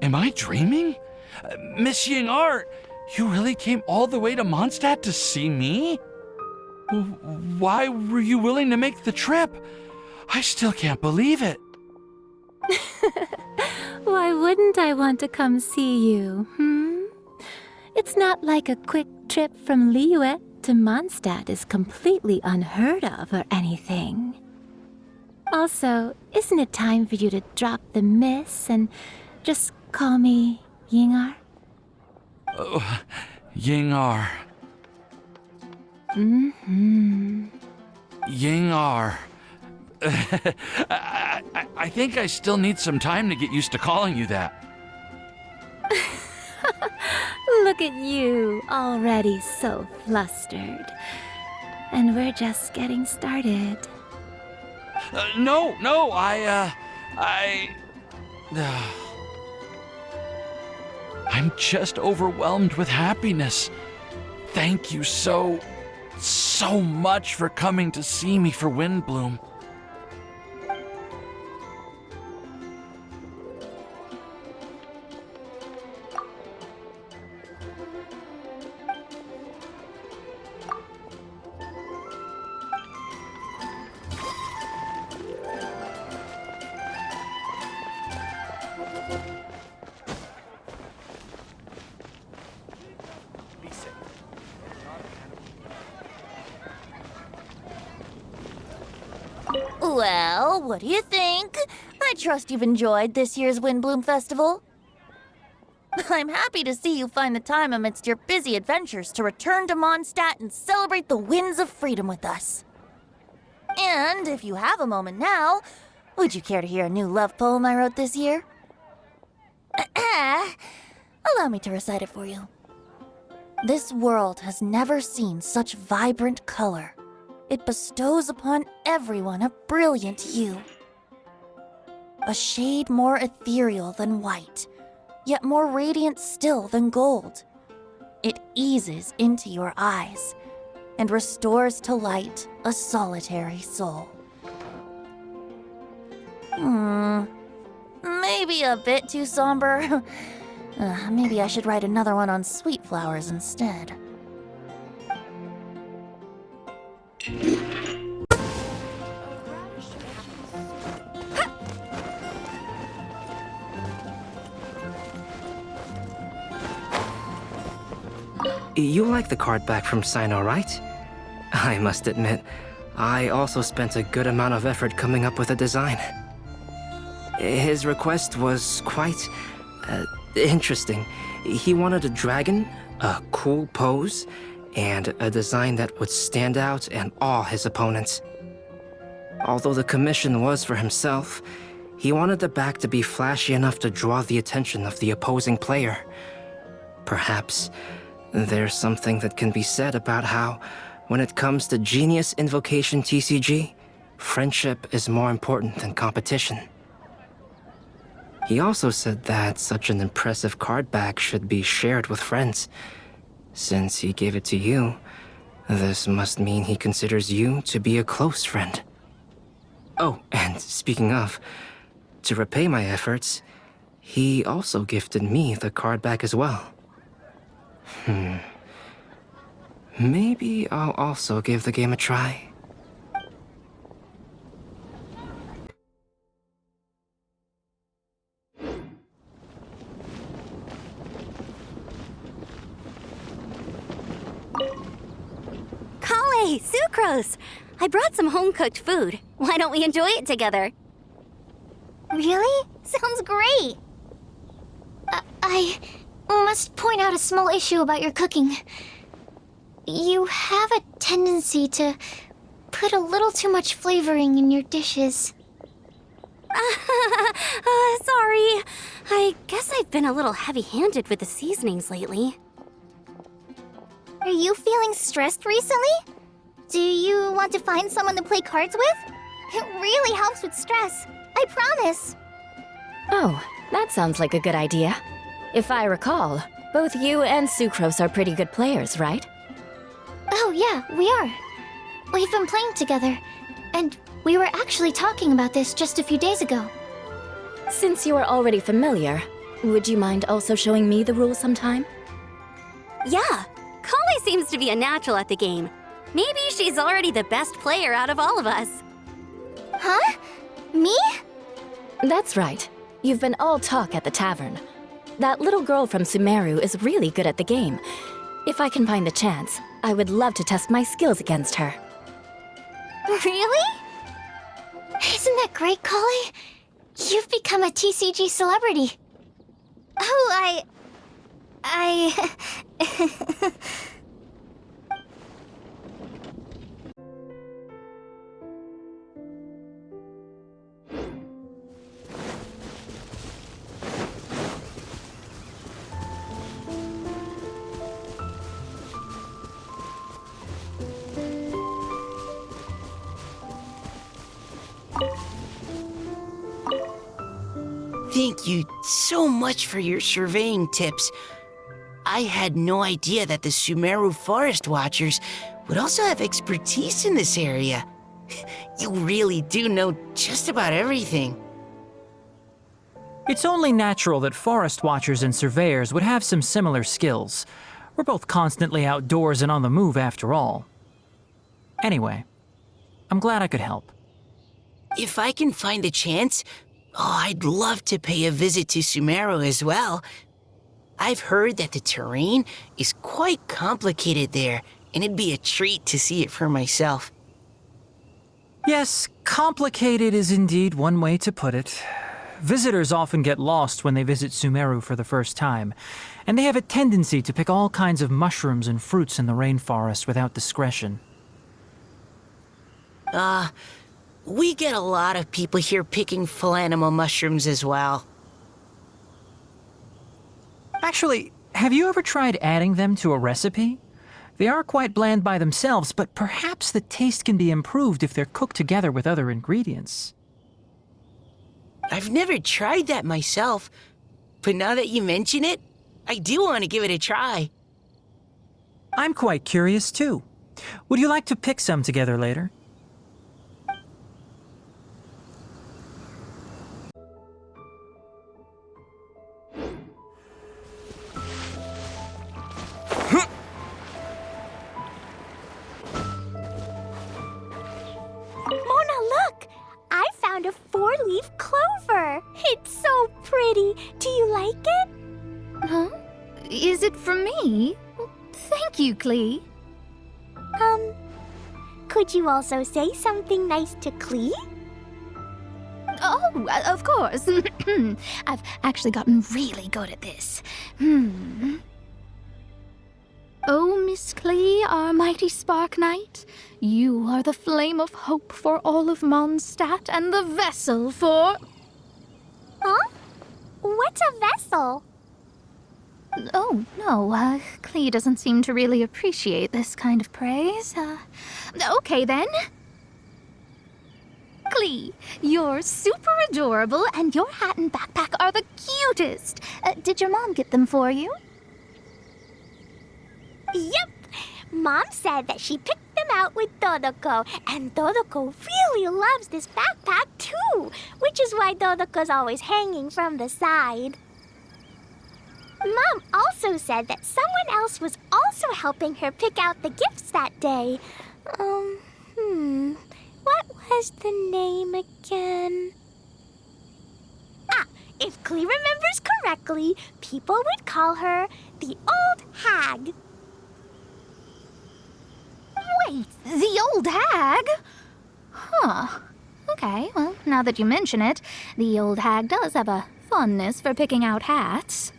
Am I dreaming? Miss Ying Art, you really came all the way to Mondstadt to see me? Why were you willing to make the trip? I still can't believe it. Why wouldn't I want to come see you, It's not like a quick trip from Liyue to Mondstadt is completely unheard of or anything. Also, isn't it time for you to drop the miss and just call me Yingar? Oh, Yingar. Yingar. I think I still need some time to get used to calling you that. Look at you, already so flustered. And we're just getting started. No, I'm just overwhelmed with happiness. Thank you so much for coming to see me for Windblume. Well, what do you think? I trust you've enjoyed this year's Windblume Festival. I'm happy to see you find the time amidst your busy adventures to return to Mondstadt and celebrate the winds of freedom with us. And if you have a moment now, would you care to hear a new love poem I wrote this year? Allow me to recite it for you. This world has never seen such vibrant color. It bestows upon everyone a brilliant hue. A shade more ethereal than white, yet more radiant still than gold. It eases into your eyes and restores to light a solitary soul. Maybe a bit too somber. Maybe I should write another one on sweet flowers instead. You like the card back from Sino, right? I must admit, I also spent a good amount of effort coming up with a design. His request was quite interesting. He wanted a dragon, a cool pose, and a design that would stand out and awe his opponents. Although the commission was for himself, he wanted the back to be flashy enough to draw the attention of the opposing player. Perhaps there's something that can be said about how, when it comes to Genius Invocation TCG, friendship is more important than competition. He also said that such an impressive card back should be shared with friends. Since he gave it to you, this must mean he considers you to be a close friend. Oh, and speaking of, to repay my efforts, he also gifted me the card back as well. Maybe I'll also give the game a try. Kale, Sucrose! I brought some home-cooked food. Why don't we enjoy it together? Really? Sounds great! I must point out a small issue about your cooking. You have a tendency to put a little too much flavoring in your dishes. Sorry. I guess I've been a little heavy-handed with the seasonings lately. Are you feeling stressed recently? Do you want to find someone to play cards with? It really helps with stress. I promise. Oh, that sounds like a good idea. If I recall, both you and Sucrose are pretty good players, right? Oh yeah, we are. We've been playing together, and we were actually talking about this just a few days ago. Since you are already familiar, Would you mind also showing me the rules sometime? Yeah, Kali seems to be a natural at the game. Maybe she's already the best player out of all of us. Huh? Me? That's right. You've been all talk at the tavern. That little girl from Sumeru is really good at the game. If I can find the chance, I would love to test my skills against her. Really? Isn't that great, Kali? You've become a TCG celebrity. Oh, Thank you so much for your surveying tips. I had no idea that the Sumeru Forest Watchers would also have expertise in this area. You really do know just about everything. It's only natural that forest watchers and surveyors would have some similar skills. We're both constantly outdoors and on the move after all. Anyway, I'm glad I could help. If I can find a chance, I'd love to pay a visit to Sumeru as well. I've heard that the terrain is quite complicated there, and it'd be a treat to see it for myself. Yes, complicated is indeed one way to put it. Visitors often get lost when they visit Sumeru for the first time, and they have a tendency to pick all kinds of mushrooms and fruits in the rainforest without discretion. We get a lot of people here picking philanimal mushrooms as well. Actually, have you ever tried adding them to a recipe? They are quite bland by themselves, but perhaps the taste can be improved if they're cooked together with other ingredients. I've never tried that myself, but now that you mention it, I do want to give it a try. I'm quite curious too. Would you like to pick some together later? Mona, look! I found a 4-leaf clover. It's so pretty. Do you like it? Huh? Is it for me? Thank you, Klee. Could you also say something nice to Klee? Oh, of course. I've actually gotten really good at this. Oh, Miss Klee, our mighty Spark Knight, you are the flame of hope for all of Mondstadt and the vessel for... Huh? What's a vessel? Oh, no, Klee doesn't seem to really appreciate this kind of praise. Okay, then. Klee, you're super adorable, and your hat and backpack are the cutest. Did your mom get them for you? Yep. Mom said that she picked them out with Dodoko, and Dodoko really loves this backpack too, which is why Dodoko's always hanging from the side. Mom also said that someone else was also helping her pick out the gifts that day. What was the name again? If Klee remembers correctly, people would call her the Old Hag. Wait, the old hag? Huh. Okay, well, now that you mention it, the old hag does have a fondness for picking out hats.